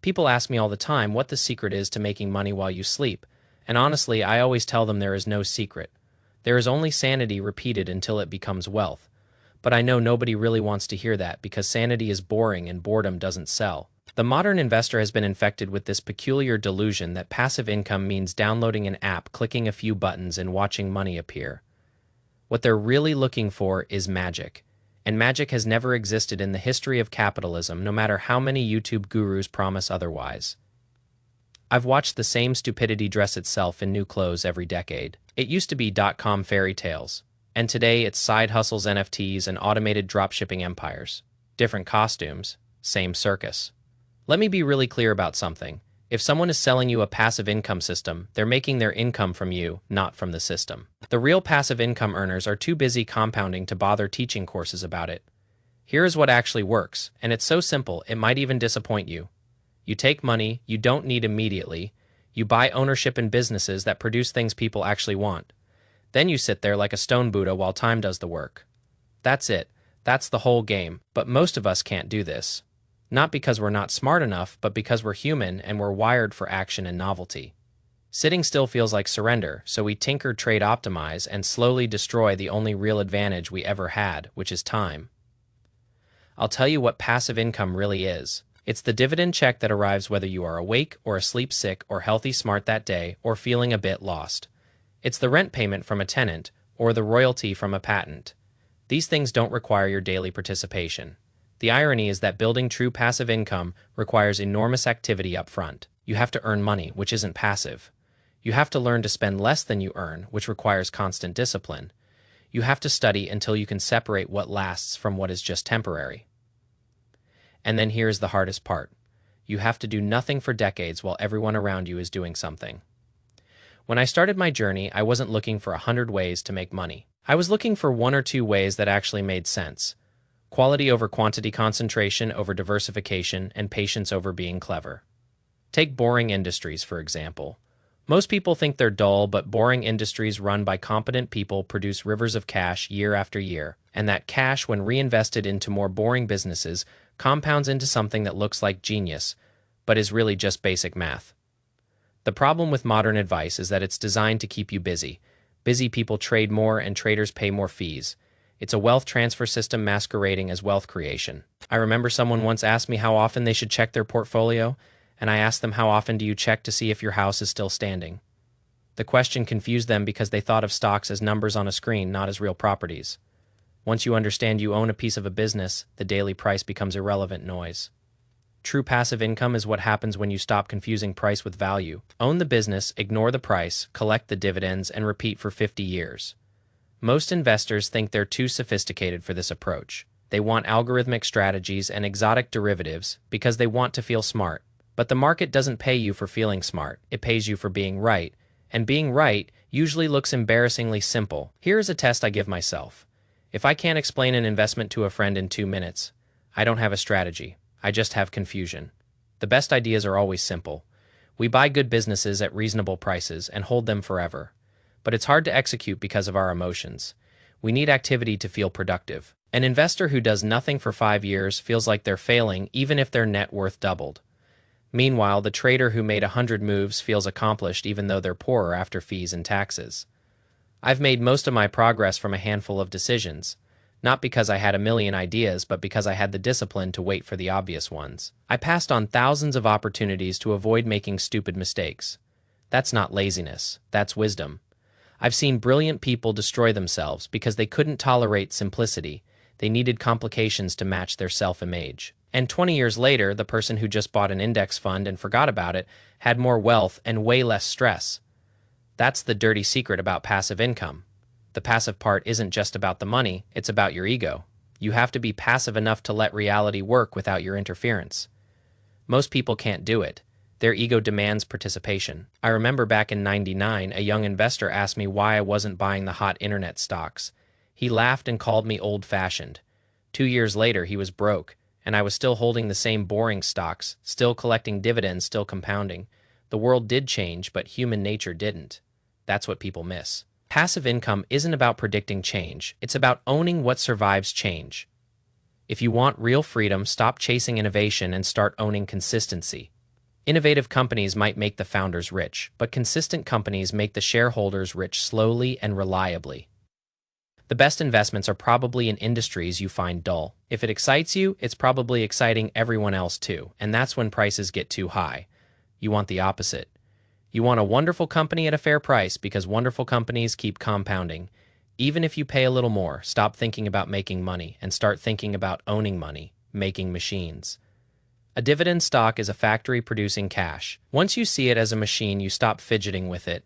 People ask me all the time what the secret is to making money while you sleep, and honestly, I always tell them there is no secret. There is only sanity repeated until it becomes wealth. But I know nobody really wants to hear that because sanity is boring and boredom doesn't sell. The modern investor has been infected with this peculiar delusion that passive income means downloading an app, clicking a few buttons, and watching money appear. What they're really looking for is magic. And magic has never existed in the history of capitalism, no matter how many YouTube gurus promise otherwise. I've watched the same stupidity dress itself in new clothes every decade. It used to be .com fairy tales, and today it's side hustles, NFTs, and automated dropshipping empires. Different costumes, same circus. Let me be really clear about something. If someone is selling you a passive income system, they're making their income from you, not from the system. The real passive income earners are too busy compounding to bother teaching courses about it. Here is what actually works, and it's so simple it might even disappoint you. You take money you don't need immediately, you buy ownership in businesses that produce things people actually want. Then you sit there like a stone Buddha while time does the work. That's it. That's the whole game, but most of us can't do this. Not because we're not smart enough, but because we're human and we're wired for action and novelty. Sitting still feels like surrender, so we tinker, trade, optimize, and slowly destroy the only real advantage we ever had, which is time. I'll tell you what passive income really is. It's the dividend check that arrives whether you are awake or asleep, sick or healthy, smart that day, or feeling a bit lost. It's the rent payment from a tenant, or the royalty from a patent. These things don't require your daily participation. The irony is that building true passive income requires enormous activity up front. You have to earn money, which isn't passive. You have to learn to spend less than you earn, which requires constant discipline. You have to study until you can separate what lasts from what is just temporary. And then here's the hardest part. You have to do nothing for decades while everyone around you is doing something. When I started my journey, I wasn't looking for 100 ways to make money. I was looking for 1 or 2 ways that actually made sense. Quality over quantity, concentration over diversification, and patience over being clever. Take boring industries, for example. Most people think they're dull, but boring industries run by competent people produce rivers of cash year after year, and that cash, when reinvested into more boring businesses, compounds into something that looks like genius, but is really just basic math. The problem with modern advice is that it's designed to keep you busy. Busy people trade more and traders pay more fees. It's a wealth transfer system masquerading as wealth creation. I remember someone once asked me how often they should check their portfolio, and I asked them, how often do you check to see if your house is still standing? The question confused them because they thought of stocks as numbers on a screen, not as real properties. Once you understand you own a piece of a business, the daily price becomes irrelevant noise. True passive income is what happens when you stop confusing price with value. Own the business, ignore the price, collect the dividends, and repeat for 50 years. Most investors think they're too sophisticated for this approach. They want algorithmic strategies and exotic derivatives because they want to feel smart. But the market doesn't pay you for feeling smart, it pays you for being right. And being right usually looks embarrassingly simple. Here's a test I give myself. If I can't explain an investment to a friend in 2 minutes, I don't have a strategy. I just have confusion. The best ideas are always simple. We buy good businesses at reasonable prices and hold them forever. But it's hard to execute because of our emotions. We need activity to feel productive. An investor who does nothing for 5 years feels like they're failing even if their net worth doubled. Meanwhile, the trader who made 100 moves feels accomplished even though they're poorer after fees and taxes. I've made most of my progress from a handful of decisions, not because I had a million ideas, but because I had the discipline to wait for the obvious ones. I passed on thousands of opportunities to avoid making stupid mistakes. That's not laziness, that's wisdom. I've seen brilliant people destroy themselves because they couldn't tolerate simplicity. They needed complications to match their self-image. And 20 years later, the person who just bought an index fund and forgot about it had more wealth and way less stress. That's the dirty secret about passive income. The passive part isn't just about the money, it's about your ego. You have to be passive enough to let reality work without your interference. Most people can't do it. Their ego demands participation. I remember back in '99, a young investor asked me why I wasn't buying the hot internet stocks. He laughed and called me old-fashioned. 2 years later, he was broke, and I was still holding the same boring stocks, still collecting dividends, still compounding. The world did change, but human nature didn't. That's what people miss. Passive income isn't about predicting change. It's about owning what survives change. If you want real freedom, stop chasing innovation and start owning consistency. Innovative companies might make the founders rich, but consistent companies make the shareholders rich slowly and reliably. The best investments are probably in industries you find dull. If it excites you, it's probably exciting everyone else too, and that's when prices get too high. You want the opposite. You want a wonderful company at a fair price because wonderful companies keep compounding. Even if you pay a little more, stop thinking about making money and start thinking about owning money, making machines. A dividend stock is a factory producing cash. Once you see it as a machine, you stop fidgeting with it.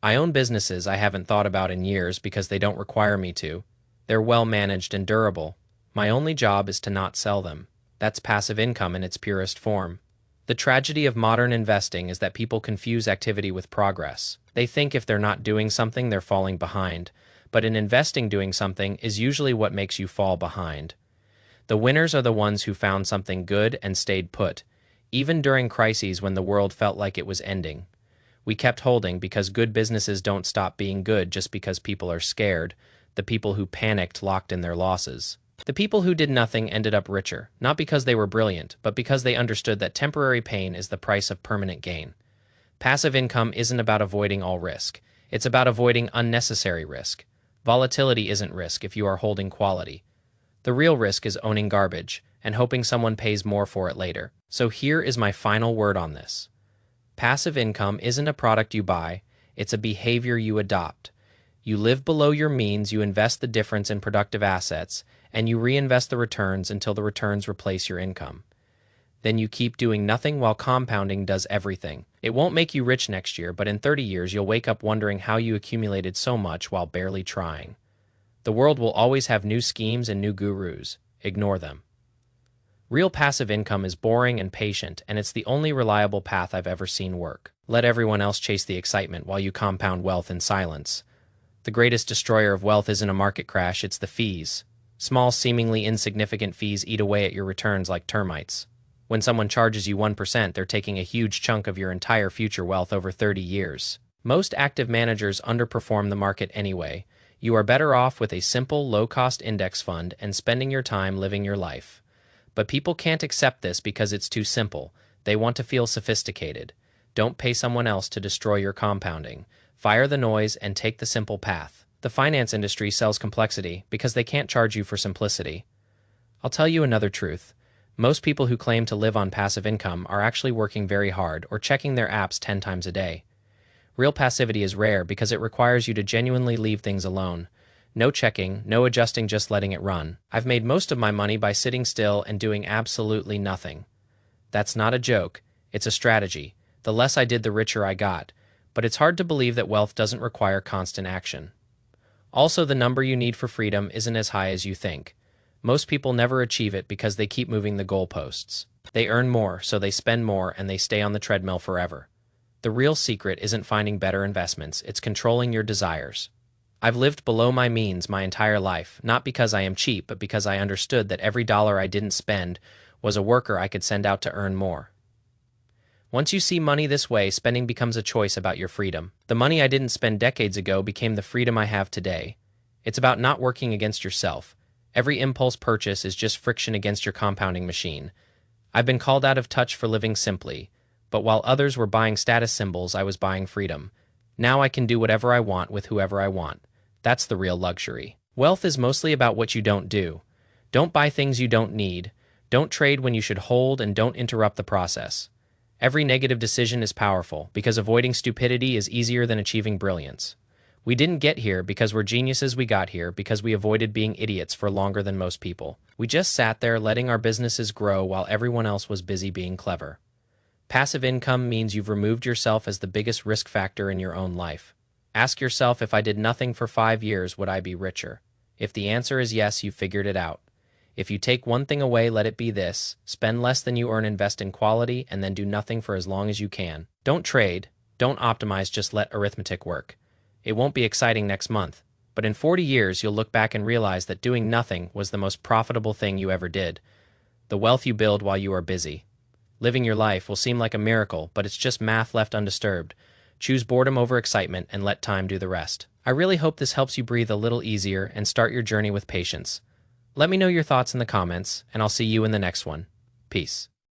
I own businesses I haven't thought about in years because they don't require me to. They're well managed and durable. My only job is to not sell them. That's passive income in its purest form. The tragedy of modern investing is that people confuse activity with progress. They think if they're not doing something, they're falling behind. But in investing, doing something is usually what makes you fall behind. The winners are the ones who found something good and stayed put, even during crises when the world felt like it was ending. We kept holding because good businesses don't stop being good just because people are scared. The people who panicked locked in their losses. The people who did nothing ended up richer, not because they were brilliant, but because they understood that temporary pain is the price of permanent gain. Passive income isn't about avoiding all risk. It's about avoiding unnecessary risk. Volatility isn't risk if you are holding quality. The real risk is owning garbage and hoping someone pays more for it later. So here is my final word on this. Passive income isn't a product you buy, it's a behavior you adopt. You live below your means, you invest the difference in productive assets, and you reinvest the returns until the returns replace your income. Then you keep doing nothing while compounding does everything. It won't make you rich next year, but in 30 years you'll wake up wondering how you accumulated so much while barely trying. The world will always have new schemes and new gurus. Ignore them. Real passive income is boring and patient, and it's the only reliable path I've ever seen work. Let everyone else chase the excitement while you compound wealth in silence. The greatest destroyer of wealth isn't a market crash, it's the fees. Small, seemingly insignificant fees eat away at your returns like termites. When someone charges you 1%, they're taking a huge chunk of your entire future wealth over 30 years. Most active managers underperform the market anyway. You are better off with a simple, low-cost index fund and spending your time living your life. But people can't accept this because it's too simple. They want to feel sophisticated. Don't pay someone else to destroy your compounding. Fire the noise and take the simple path. The finance industry sells complexity because they can't charge you for simplicity. I'll tell you another truth. Most people who claim to live on passive income are actually working very hard or checking their apps 10 times a day. Real passivity is rare because it requires you to genuinely leave things alone. No checking, no adjusting, just letting it run. I've made most of my money by sitting still and doing absolutely nothing. That's not a joke, it's a strategy. The less I did, the richer I got. But it's hard to believe that wealth doesn't require constant action. Also, the number you need for freedom isn't as high as you think. Most people never achieve it because they keep moving the goalposts. They earn more, so they spend more, and they stay on the treadmill forever. The real secret isn't finding better investments, it's controlling your desires. I've lived below my means my entire life, not because I am cheap, but because I understood that every dollar I didn't spend was a worker I could send out to earn more. Once you see money this way, spending becomes a choice about your freedom. The money I didn't spend decades ago became the freedom I have today. It's about not working against yourself. Every impulse purchase is just friction against your compounding machine. I've been called out of touch for living simply, but while others were buying status symbols, I was buying freedom. Now I can do whatever I want with whoever I want. That's the real luxury. Wealth is mostly about what you don't do. Don't buy things you don't need. Don't trade when you should hold, and don't interrupt the process. Every negative decision is powerful because avoiding stupidity is easier than achieving brilliance. We didn't get here because we're geniuses, we got here because we avoided being idiots for longer than most people. We just sat there letting our businesses grow while everyone else was busy being clever. Passive income means you've removed yourself as the biggest risk factor in your own life. Ask yourself, if I did nothing for 5 years, would I be richer? If the answer is yes, you figured it out. If you take one thing away, let it be this: spend less than you earn, invest in quality, and then do nothing for as long as you can. Don't trade, don't optimize, just let arithmetic work. It won't be exciting next month, but in 40 years you'll look back and realize that doing nothing was the most profitable thing you ever did. The wealth you build while you are busy. Living your life will seem like a miracle, but it's just math left undisturbed. Choose boredom over excitement and let time do the rest. I really hope this helps you breathe a little easier and start your journey with patience. Let me know your thoughts in the comments, and I'll see you in the next one. Peace.